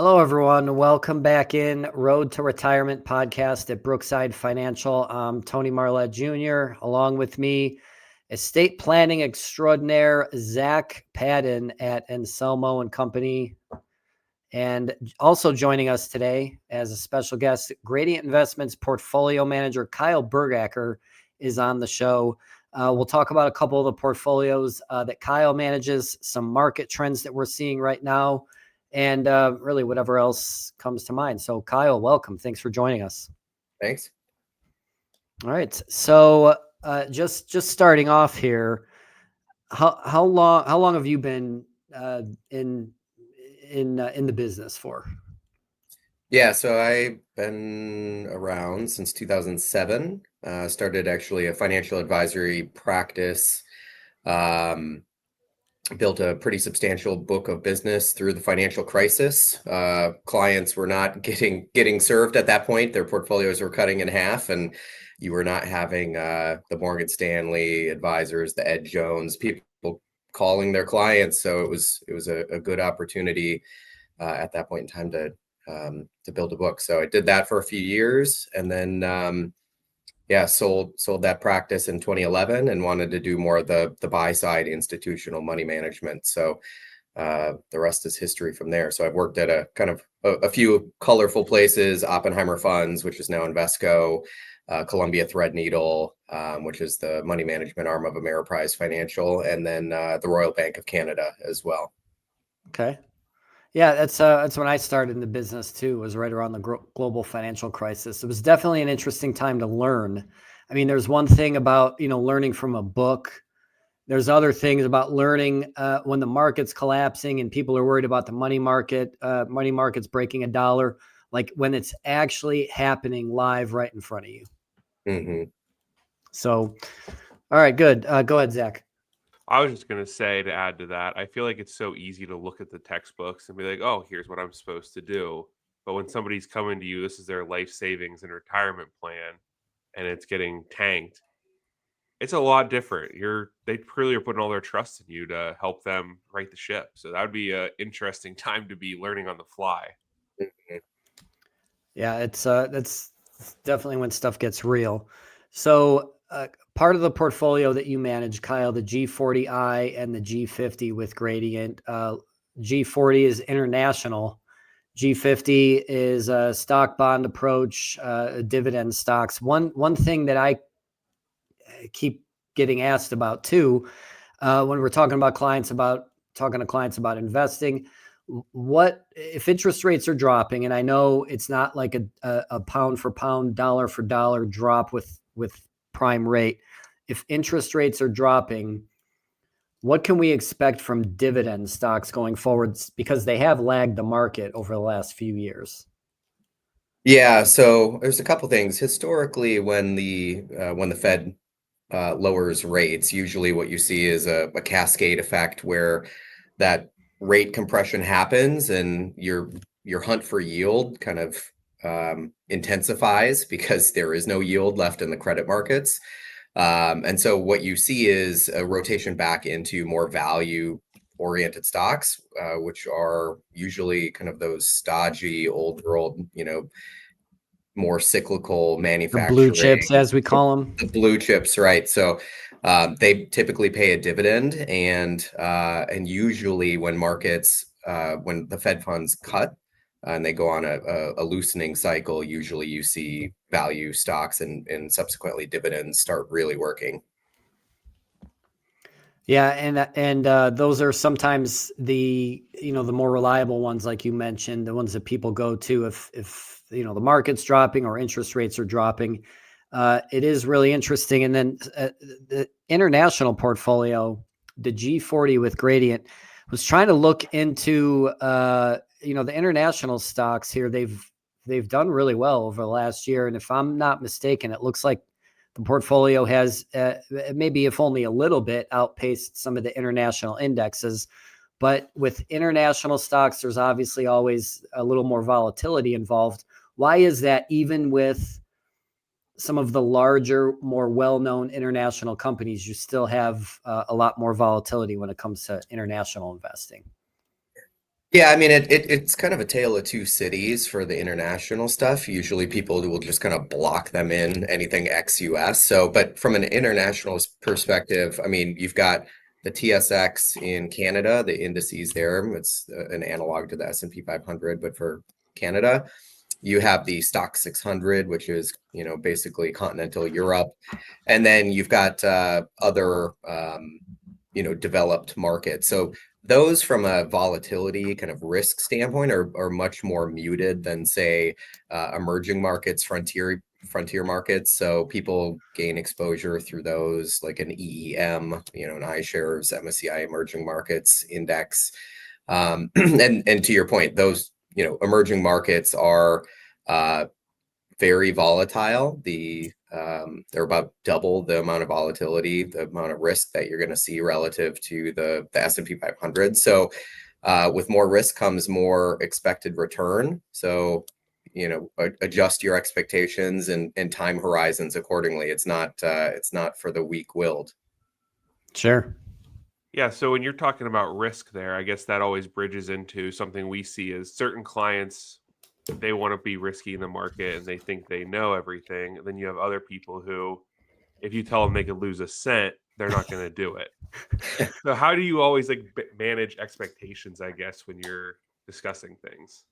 Hello, everyone. Welcome back in Road to Retirement podcast at Brookside Financial. I'm Tony Marlette Jr. Along with me, estate planning extraordinaire Zach Padden at Anselmo and Company. And also joining us today as a special guest, Gradient Investments portfolio manager Kyle Bergacker is on the show. We'll talk about a couple of the portfolios that Kyle manages, some market trends that we're seeing right now, and really whatever else comes to mind. So Kyle, welcome. Thanks for joining us. Thanks. All right. So just starting off here, how long have you been in the business for? Yeah, so I've been around since 2007. Started actually a financial advisory practice. Built a pretty substantial book of business through the financial crisis. Clients were not getting served at that point. Their portfolios were cutting in half, and you were not having the Morgan Stanley advisors, the Ed Jones people calling their clients. So it was a good opportunity at that point in time to build a book. So I did that for a few years, and then sold that practice in 2011 and wanted to do more of the buy side institutional money management. So the rest is history from there. So I've worked at a few colorful places: Oppenheimer Funds, which is now Invesco, Columbia Threadneedle, which is the money management arm of Ameriprise Financial, and then the Royal Bank of Canada as well. Okay. Yeah, that's when I started in the business too, was right around the global financial crisis. It was definitely an interesting time to learn. I mean, there's one thing about, learning from a book. There's other things about learning when the market's collapsing and people are worried about the money market's breaking $1, like when it's actually happening live right in front of you. Mm-hmm. So, all right, good. Go ahead, Zach. I was just going to say, to add to that, I feel like it's so easy to look at the textbooks and be like, oh, here's what I'm supposed to do. But when somebody's coming to you, this is their life savings and retirement plan, and it's getting tanked, it's a lot different. They clearly are putting all their trust in you to help them right the ship. So that would be an interesting time to be learning on the fly. Mm-hmm. Yeah, that's definitely when stuff gets real. So part of the portfolio that you manage, Kyle, the G40I and the G50 with Gradient. G40 is international. G50 is a stock bond approach, dividend stocks. One thing that I keep getting asked about too, when we're talking to clients about investing, what if interest rates are dropping? And I know it's not like a pound for pound, dollar for dollar drop with prime rate. If interest rates are dropping, what can we expect from dividend stocks going forward? Because they have lagged the market over the last few years. Yeah, so there's a couple things. Historically, when the Fed lowers rates, usually what you see is a cascade effect where that rate compression happens and your hunt for yield kind of intensifies because there is no yield left in the credit markets. And so what you see is a rotation back into more value-oriented stocks, which are usually kind of those stodgy, old world, more cyclical manufacturing. The blue chips, as we call them. The blue chips, right? So they typically pay a dividend, and usually when when the Fed funds cut and they go on a loosening cycle, usually you see value stocks and subsequently dividends start really working. Yeah, and those are sometimes the more reliable ones, like you mentioned, the ones that people go to if the market's dropping or interest rates are dropping. It is really interesting. And then the international portfolio, the G40 with Gradient, was trying to look into the international stocks here. They've done really well over the last year, and if I'm not mistaken, it looks like the portfolio has maybe, if only a little bit, outpaced some of the international indexes. But with international stocks, there's obviously always a little more volatility involved. Why is that? Even with some of the larger, more well-known international companies, you still have a lot more volatility when it comes to international investing. Yeah, I mean, it's kind of a tale of two cities for the international stuff. Usually people will just kind of block them in anything ex-US. So, but from an international perspective, I mean, you've got the TSX in Canada, the indices there. It's an analog to the S&P 500, but for Canada. You have the Stock 600, which is, basically continental Europe. And then you've got other, developed markets. So those from a volatility kind of risk standpoint are much more muted than, say, emerging markets, frontier markets. So people gain exposure through those, like an EEM, an iShares MSCI Emerging Markets Index. And to your point, those emerging markets are very volatile. They're about double the amount of volatility, the amount of risk that you're going to see relative to the S&P 500. So with more risk comes more expected return. So adjust your expectations and time horizons accordingly. It's not for the weak-willed. Sure. Yeah, so when you're talking about risk there, I guess that always bridges into something we see as certain clients, they want to be risky in the market and they think they know everything. Then you have other people who, if you tell them they could lose a cent, they're not going to do it. So how do you always manage expectations, I guess, when you're discussing things?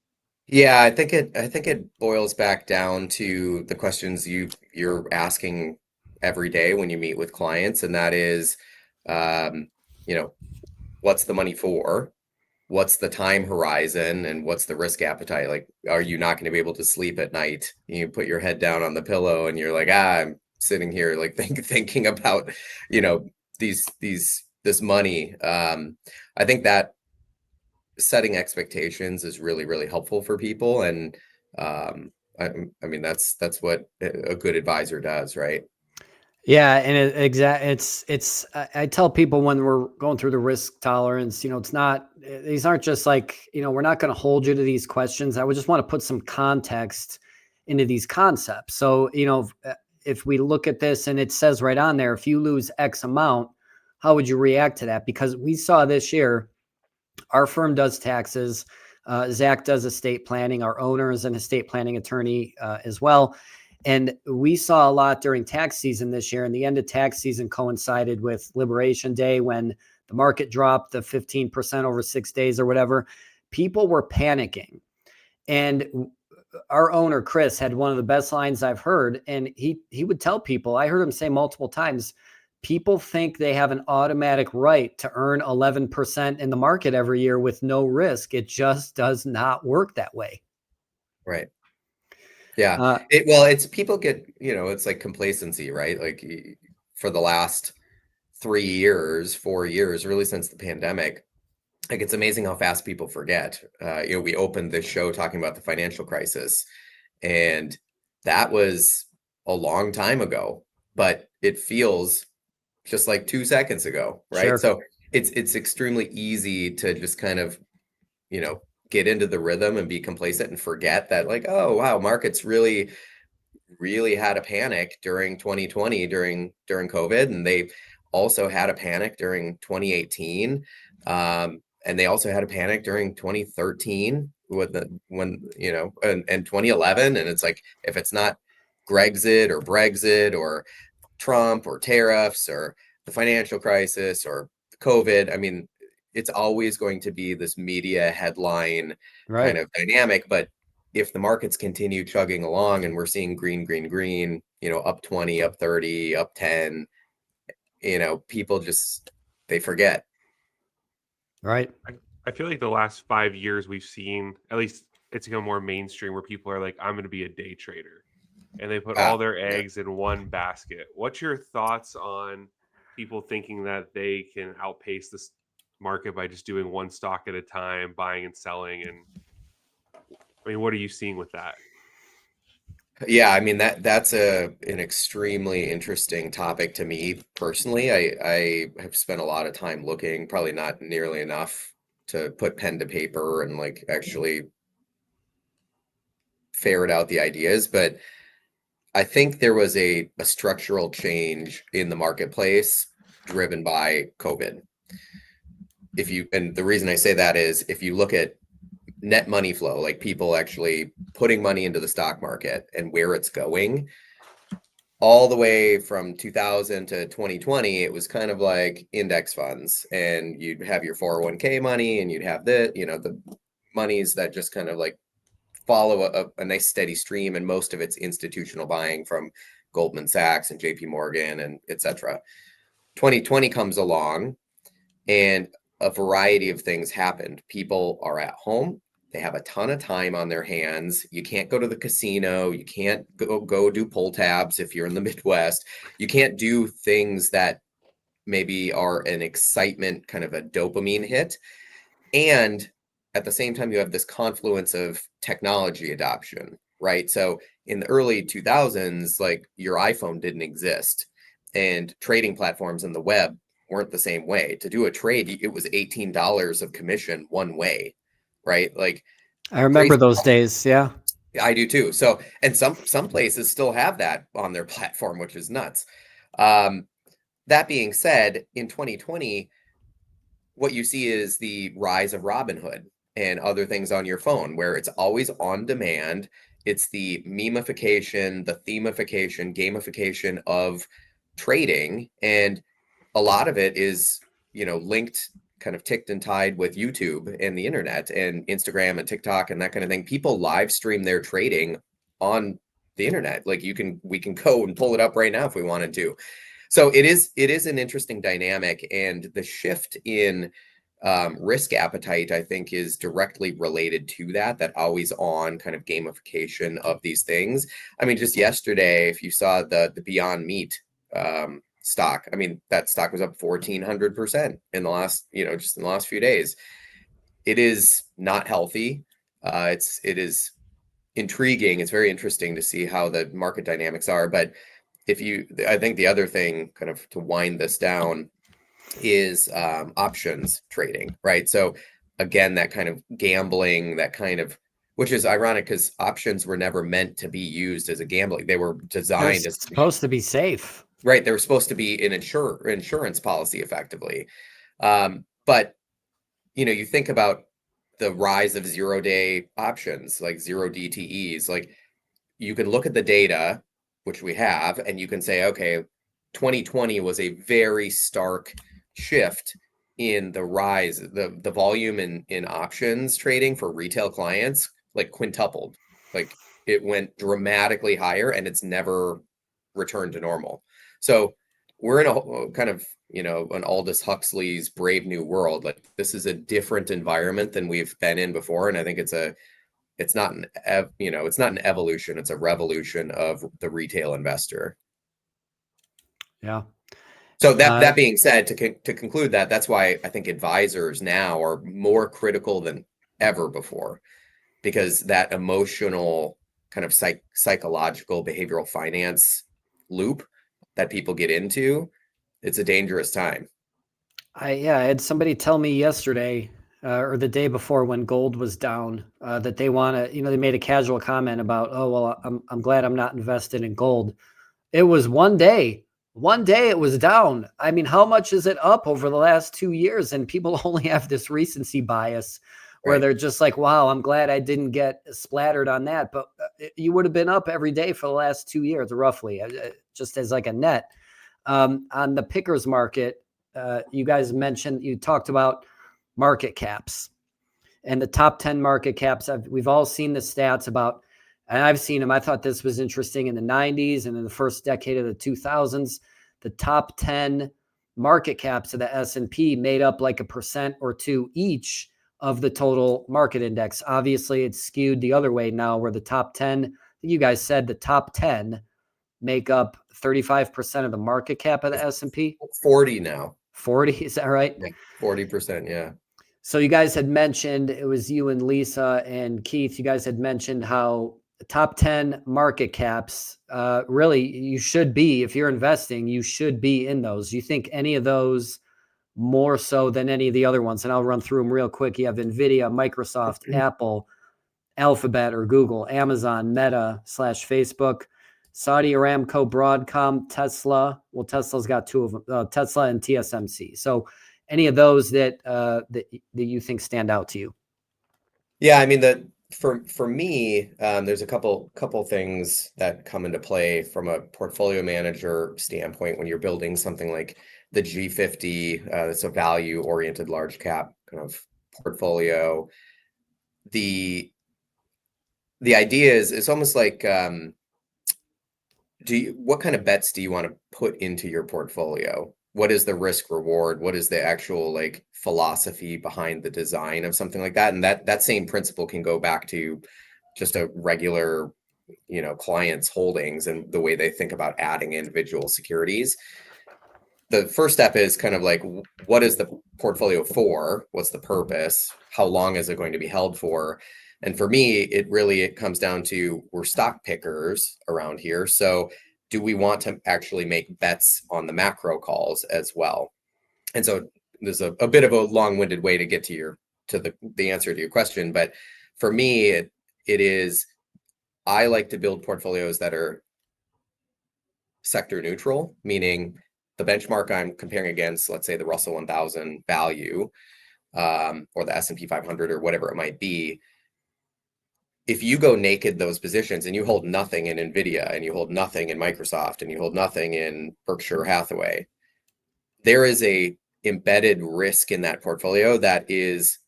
Yeah, I think it boils back down to the questions you're asking every day when you meet with clients, and that is, um, what's the money for? What's the time horizon, and what's the risk appetite? Like, are you not going to be able to sleep at night? You put your head down on the pillow and you're like, I'm sitting here like thinking about, this money. I think that setting expectations is really, really helpful for people. And I mean, that's what a good advisor does, right? Yeah, and I tell people when we're going through the risk tolerance, it's not, these aren't just like, we're not going to hold you to these questions. I would just want to put some context into these concepts. So, if we look at this and it says right on there, if you lose X amount, how would you react to that? Because we saw this year, our firm does taxes. Zach does estate planning. Our owner is an estate planning attorney as well. And we saw a lot during tax season this year, and the end of tax season coincided with Liberation Day when the market dropped the 15% over 6 days or whatever. People were panicking. And our owner, Chris, had one of the best lines I've heard. And he would tell people, I heard him say multiple times, people think they have an automatic right to earn 11% in the market every year with no risk. It just does not work that way. Right. Yeah. It's people get, it's like complacency, right? Like for the last 3 years, 4 years, really since the pandemic, like it's amazing how fast people forget. We opened this show talking about the financial crisis, and that was a long time ago, but it feels just like 2 seconds ago, right? Sure. So it's extremely easy to just kind of, get into the rhythm and be complacent and forget that, like, oh wow, markets really had a panic during 2020 during COVID, and they also had a panic during 2018, and they also had a panic during 2013 and 2011. And it's like, if it's not Grexit or Brexit or Trump or tariffs or the financial crisis or COVID, I mean, it's always going to be this media headline kind Right. of dynamic. But if the markets continue chugging along and we're seeing green, up 20, up 30, up 10, people just, they forget. Right. I feel like the last 5 years we've seen, at least it's become more mainstream where people are like, I'm going to be a day trader. And they put all their Yeah. eggs in one basket. What's your thoughts on people thinking that they can outpace this market by just doing one stock at a time, buying and selling? And I mean, what are you seeing with that? Yeah, I mean, that's an extremely interesting topic to me personally. I have spent a lot of time looking, probably not nearly enough to put pen to paper and like actually ferret out the ideas, but I think there was a structural change in the marketplace driven by COVID. And the reason I say that is, if you look at net money flow, like people actually putting money into the stock market and where it's going, all the way from 2000 to 2020, it was kind of like index funds, and you'd have your 401k money, and you'd have the monies that just kind of like follow a nice steady stream, and most of it's institutional buying from Goldman Sachs and JP Morgan and etc. 2020 comes along, and a variety of things happened. People are at home. They have a ton of time on their hands. You can't go to the casino. You can't go do pull tabs if you're in the Midwest. You can't do things that maybe are an excitement, kind of a dopamine hit. And at the same time, you have this confluence of technology adoption, right? So in the early 2000s, like your iPhone didn't exist, and trading platforms in the web weren't the same way. To do a trade, it was $18 of commission one way, right? Like I remember crazy. those days. Yeah. I do too. So, and some places still have that on their platform, which is nuts. That being said, in 2020, what you see is the rise of Robinhood and other things on your phone, where it's always on demand. It's the memification, the themification, gamification of trading, and a lot of it is, linked, kind of ticked and tied with YouTube and the internet and Instagram and TikTok and that kind of thing. People live stream their trading on the internet. Like we can go and pull it up right now if we wanted to. So it is an interesting dynamic, and the shift in risk appetite, I think, is directly related to that always on kind of gamification of these things. I mean, just yesterday, if you saw the Beyond Meat stock, I mean, that stock was up 1,400% in the last, just in the last few days. It is not healthy. It is intriguing. It's very interesting to see how the market dynamics are, but I think the other thing, kind of to wind this down, is options trading, right? So again, that kind of gambling, which is ironic because options were never meant to be used as a gambling. They were designed They're as supposed to be safe. Right. They were supposed to be an insurance policy effectively. But you think about the rise of 0-day options, like 0 DTEs, like you can look at the data, which we have, and you can say, okay, 2020 was a very stark shift in the rise, the volume in options trading for retail clients, like quintupled. Like it went dramatically higher, and it's never returned to normal. So we're in a kind of, an Aldous Huxley's Brave New World. Like this is a different environment than we've been in before. And I think it's not an evolution, it's a revolution of the retail investor. Yeah. So that being said, to conclude that's why I think advisors now are more critical than ever before, because that emotional kind of psychological behavioral finance loop that people get into, it's a dangerous time. I had somebody tell me yesterday or the day before when gold was down that they want to, they made a casual comment about, oh, well, I'm glad I'm not invested in gold. It was one day it was down. I mean, how much is it up over the last 2 years? And people only have this recency bias where Right. they're just like, wow, I'm glad I didn't get splattered on that. But you would have been up every day for the last 2 years, roughly, just as like a net. On the pickers market, you guys mentioned, you talked about market caps and the top 10 market caps. We've all seen the stats about, and I've seen them. I thought this was interesting in the 90s and in the first decade of the 2000s. The top 10 market caps of the S&P made up like 1% or 2% each of the total market index. Obviously, it's skewed the other way now, where the top 10, you guys said the top 10 make up 35% of the market cap of the S&P. 40 now. 40, is that right? Yeah, 40%. Yeah. So you guys had mentioned, it was you and Lisa and Keith, you guys had mentioned how the top 10 market caps, really you should be, if you're investing, you should be in those. You think any of those more so than any of the other ones? And I'll run through them real quick. You have NVIDIA, Microsoft, Apple, Alphabet or Google, Amazon, Meta /Facebook, Saudi Aramco, Broadcom, Tesla. Well, Tesla's got two of them, Tesla and TSMC. So any of those that you think stand out to you? Yeah, I mean for me, there's a couple things that come into play from a portfolio manager standpoint when you're building something like the G50. That's a value-oriented large cap kind of portfolio. The idea is it's almost like what kind of bets do you want to put into your portfolio? What is the risk reward? What is the actual like philosophy behind the design of something like that? And that same principle can go back to just a regular, client's holdings and the way they think about adding individual securities. The first step is kind of like, what is the portfolio for? What's the purpose? How long is it going to be held for? And for me, it comes down to, we're stock pickers around here. So do we want to actually make bets on the macro calls as well? And so there's a bit of a long-winded way to get to the answer to your question. But for me, it is, I like to build portfolios that are sector neutral, meaning the benchmark I'm comparing against, let's say the Russell 1000 value, or the S&P 500 or whatever it might be. If you go naked those positions and you hold nothing in Nvidia and you hold nothing in Microsoft and you hold nothing in Berkshire Hathaway, there is a embedded risk in that portfolio that is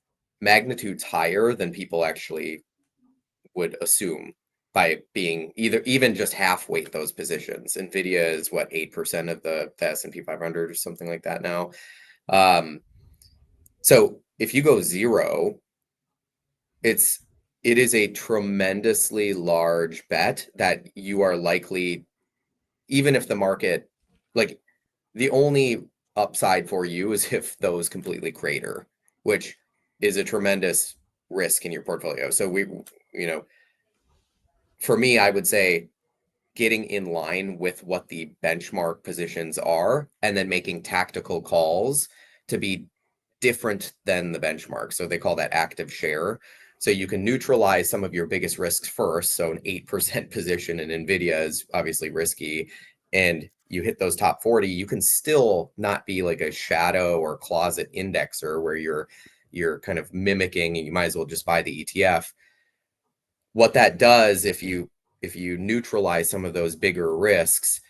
magnitudes higher than people actually would assume by being even just half weight those positions. Nvidia is what, 8% of the S&P 500 or something like that now. So if you go zero, it is a tremendously large bet that you are likely, even if the market, like, the only upside for you is if those completely crater, which is a tremendous risk in your portfolio. So for me, I would say getting in line with what the benchmark positions are and then making tactical calls to be different than the benchmark. So they call that active share. So you can neutralize some of your biggest risks first. So an 8% position in Nvidia is obviously risky, and you hit those top 40, you can still not be like a shadow or closet indexer where you're kind of mimicking, and you might as well just buy the ETF. What that does, if you neutralize some of those bigger risks,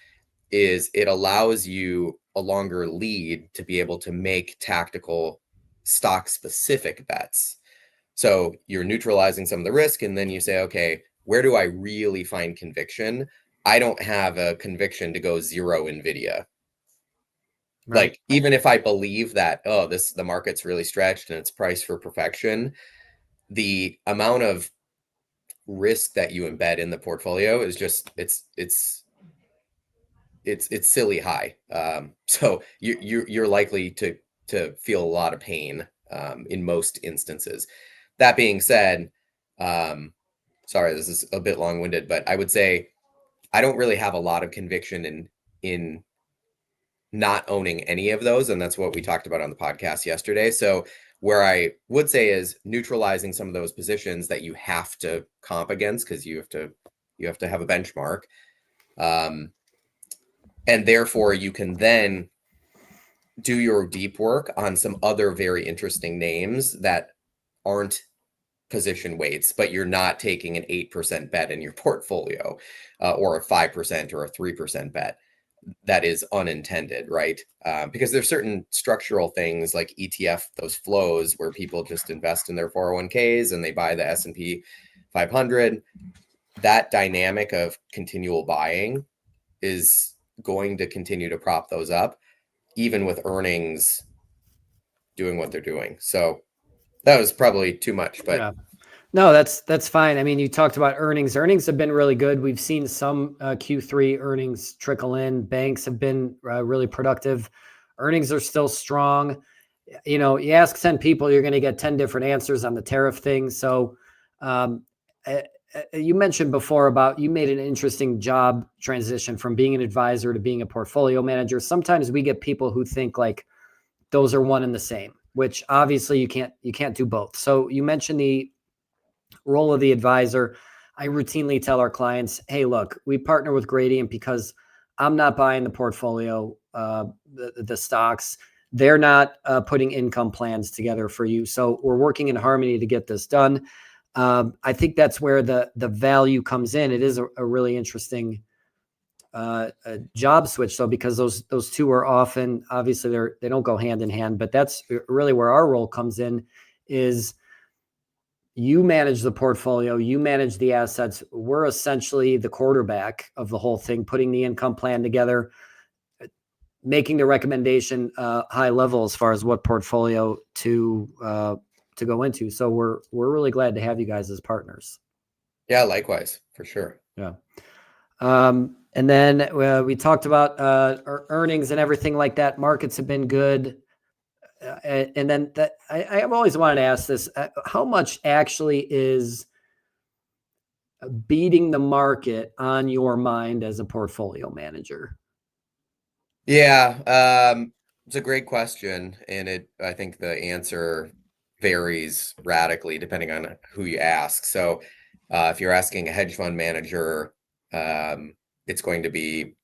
is it allows you a longer lead to be able to make tactical stock specific bets. So you're neutralizing some of the risk, and then you say, okay, where do I really find conviction? I don't have a conviction to go zero Nvidia. Right. Like, even if I believe that, the market's really stretched and it's priced for perfection, the amount of risk that you embed in the portfolio is just, it's silly high. So you're likely to feel a lot of pain in most instances. That being said, sorry, this is a bit long-winded, but I would say I don't really have a lot of conviction in not owning any of those, and that's what we talked about on the podcast yesterday. So where I would say is neutralizing some of those positions that you have to comp against, because you have to have a benchmark. And therefore you can then do your deep work on some other very interesting names that aren't position weights, but you're not taking an 8% bet in your portfolio, or a 5% or a 3% bet that is unintended, right? Because there's certain structural things like ETF, those flows where people just invest in their 401ks and they buy the S&P 500. That dynamic of continual buying is going to continue to prop those up, even with earnings doing what they're doing. So that was probably too much, but Yeah. No, that's fine. I mean, you talked about earnings. Earnings have been really good. We've seen some Q3 earnings trickle in. Banks have been really productive. Earnings are still strong. You ask 10 people, you're going to get 10 different answers on the tariff thing. So you mentioned before about you made an interesting job transition from being an advisor to being a portfolio manager. Sometimes we get people who think like those are one and the same, which obviously you can't do both. So you mentioned the role of the advisor. I routinely tell our clients, hey, look, we partner with Gradient because I'm not buying the portfolio, the stocks. They're not putting income plans together for you. So we're working in harmony to get this done. I think that's where the value comes in. It is a really interesting a job switch, though, because those two are often, obviously they don't go hand in hand, but that's really where our role comes in. Is you manage the portfolio, you manage the assets. We're essentially the quarterback of the whole thing, putting the income plan together, making the recommendation high level as far as what portfolio to go into. So we're really glad to have you guys as partners. Yeah, likewise, for sure. Yeah. And then we talked about our earnings and everything like that. Markets have been good. And then I've always wanted to ask this, how much actually is beating the market on your mind as a portfolio manager? Yeah, it's a great question. And I think the answer varies radically depending on who you ask. So if you're asking a hedge fund manager, it's going to be,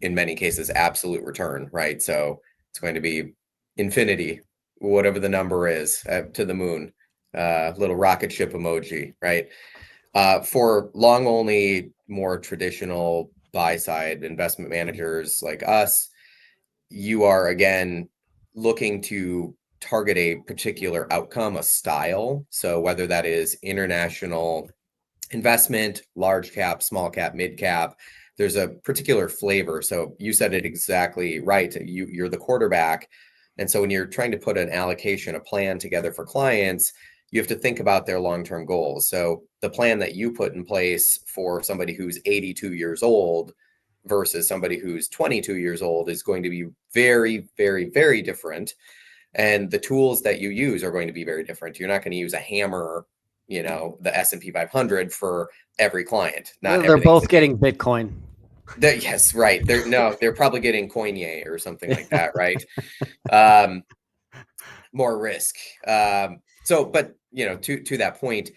in many cases, absolute return, right? So it's going to be infinity, whatever the number is, to the moon, little rocket ship emoji, right? For long only, more traditional buy side investment managers like us, you are again looking to target a particular outcome, a style. So whether that is international investment, large cap, small cap, mid cap, there's a particular flavor. So you said it exactly right. You're the quarterback. And so when you're trying to put an allocation, a plan together for clients, you have to think about their long-term goals. So the plan that you put in place for somebody who's 82 years old versus somebody who's 22 years old is going to be very, very, very different. And the tools that you use are going to be very different. You're not going to use a hammer, the S&P 500 for every client. They're both getting Bitcoin. Yes, right. They're probably getting Coinye or something like that, right? More risk. But to that point,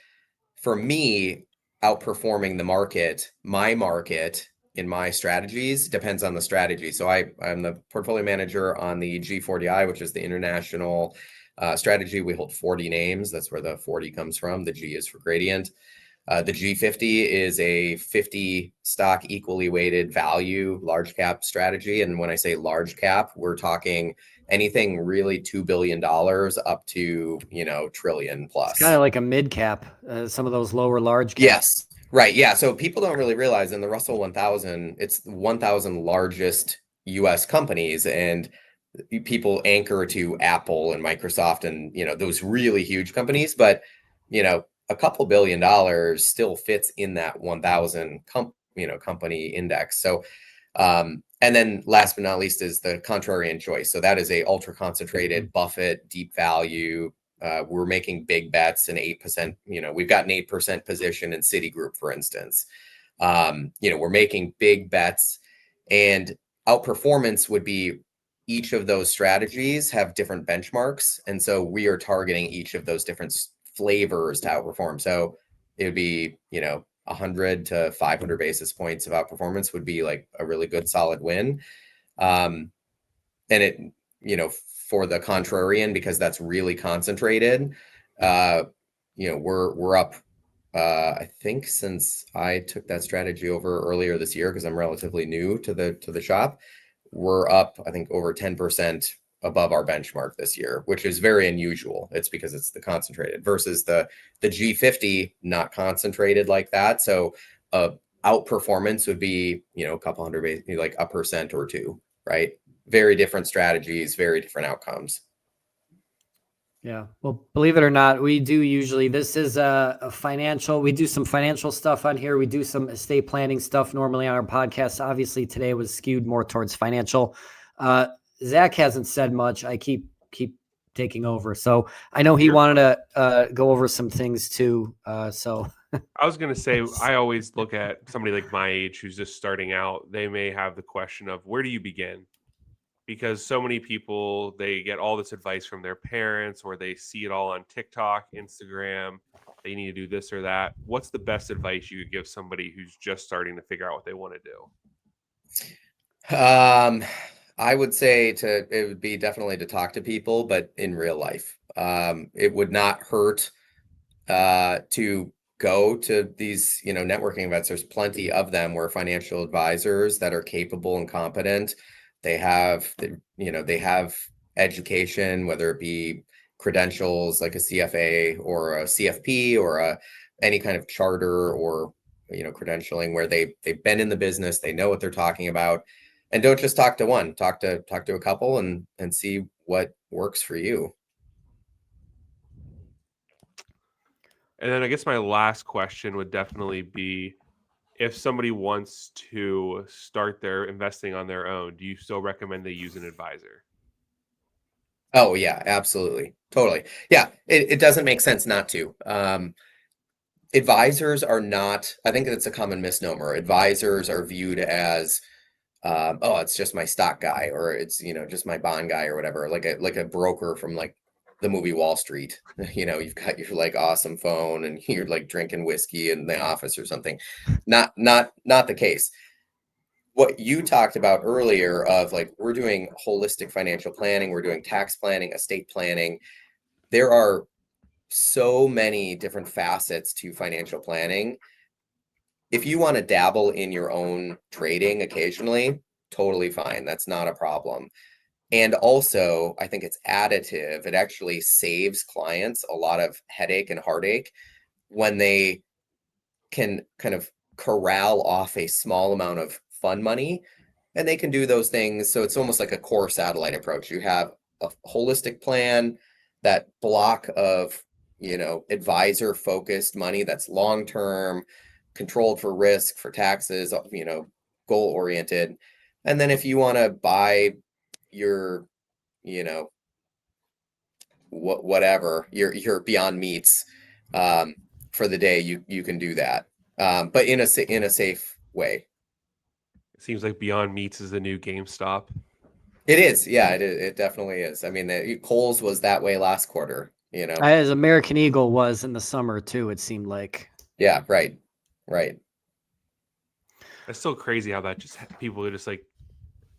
for me, outperforming the market, my market in my strategies depends on the strategy. So I'm the portfolio manager on the G40I, which is the international strategy. We hold 40 names. That's where the 40 comes from. The G is for gradient. The G50 is a 50 stock equally weighted value large cap strategy. And when I say large cap, we're talking anything really $2 billion up to, trillion plus. It's kind of like a mid cap, some of those lower large caps. Yes, right. Yeah. So people don't really realize in the Russell 1000, it's 1,000 largest US companies, and people anchor to Apple and Microsoft and, those really huge companies. But, a couple $1 billion still fits in that 1,000 company index. So, and then last but not least is the contrarian choice. So that is a ultra concentrated Buffett deep value. We're making big bets in 8%. We've got an 8% position in Citigroup, for instance. We're making big bets, and outperformance would be each of those strategies have different benchmarks. And so we are targeting each of those different flavors to outperform. So it would be, 100 to 500 basis points of outperformance would be like a really good solid win. And it, for the contrarian, because that's really concentrated, we're up, I think since I took that strategy over earlier this year, because I'm relatively new to the shop, we're up, I think, over 10% above our benchmark this year, which is very unusual. It's because it's the concentrated versus the G50, not concentrated like that. So outperformance would be, a couple hundred basis, like 1% or 2%, right? Very different strategies, very different outcomes. Yeah. Well, believe it or not, we do usually, this is a financial, we do some financial stuff on here. We do some estate planning stuff normally on our podcast. Obviously today was skewed more towards financial. Zach hasn't said much. I keep taking over. So I know he wanted to go over some things too. So I was going to say, I always look at somebody like my age who's just starting out. They may have the question of, where do you begin? Because so many people, they get all this advice from their parents, or they see it all on TikTok, Instagram. They need to do this or that. What's the best advice you could give somebody who's just starting to figure out what they want to do? I would say it would be definitely to talk to people, but in real life. It would not hurt to go to these, networking events. There's plenty of them where financial advisors that are capable and competent, they have education, whether it be credentials like a CFA or a CFP or any kind of charter or credentialing, where they've been in the business, they know what they're talking about, and don't just talk to one, talk to a couple and see what works for you. And then I guess my last question would definitely be, if somebody wants to start their investing on their own, do you still recommend they use an advisor? Oh yeah, absolutely. Totally. Yeah. It doesn't make sense not to. Advisors are not, I think that's a common misnomer. Advisors are viewed as, oh, it's just my stock guy, or it's, just my bond guy or whatever, like a broker from like the movie Wall Street. You've got your like awesome phone and you're like drinking whiskey in the office or something. Not the case. What you talked about earlier of like, we're doing holistic financial planning, we're doing tax planning, estate planning. There are so many different facets to financial planning. If you want to dabble in your own trading occasionally, totally fine. That's not a problem. And also, I think it's additive. It actually saves clients a lot of headache and heartache when they can kind of corral off a small amount of fund money, and they can do those things. So it's almost like a core satellite approach. You have a holistic plan, that block of, advisor focused money that's long term, controlled for risk, for taxes, goal oriented. And then if you want to buy your, whatever your Beyond Meats for the day, you can do that, but in a safe way. It seems like Beyond Meats is the new GameStop. It is, yeah, it definitely is. I mean, Kohl's was that way last quarter, As American Eagle was in the summer too, it seemed like. Yeah, right. It's still crazy how that just people are just like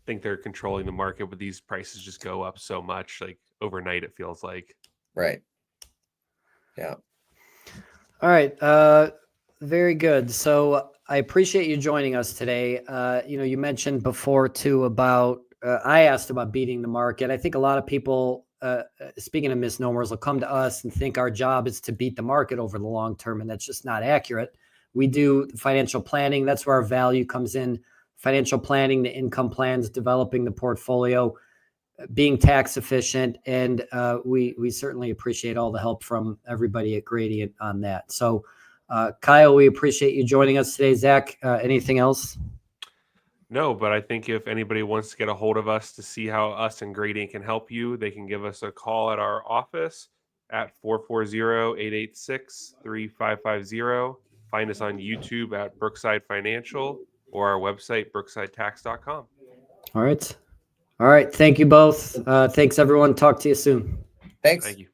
think they're controlling the market, but these prices just go up so much, like overnight, it feels like. Right. Yeah. All right. Very good. So I appreciate you joining us today. You mentioned before too about, I asked about beating the market. I think a lot of people, speaking of misnomers, will come to us and think our job is to beat the market over the long term. And that's just not accurate. We do financial planning. That's where our value comes in. Financial planning, the income plans, developing the portfolio, being tax efficient. And we certainly appreciate all the help from everybody at Gradient on that. So Kyle, we appreciate you joining us today. Zach, anything else? No, but I think if anybody wants to get a hold of us to see how us and Gradient can help you, they can give us a call at our office at 440-886-3550. Find us on YouTube at Brookside Financial or our website, brooksidetax.com. All right. Thank you both. Thanks, everyone. Talk to you soon. Thanks. Thank you.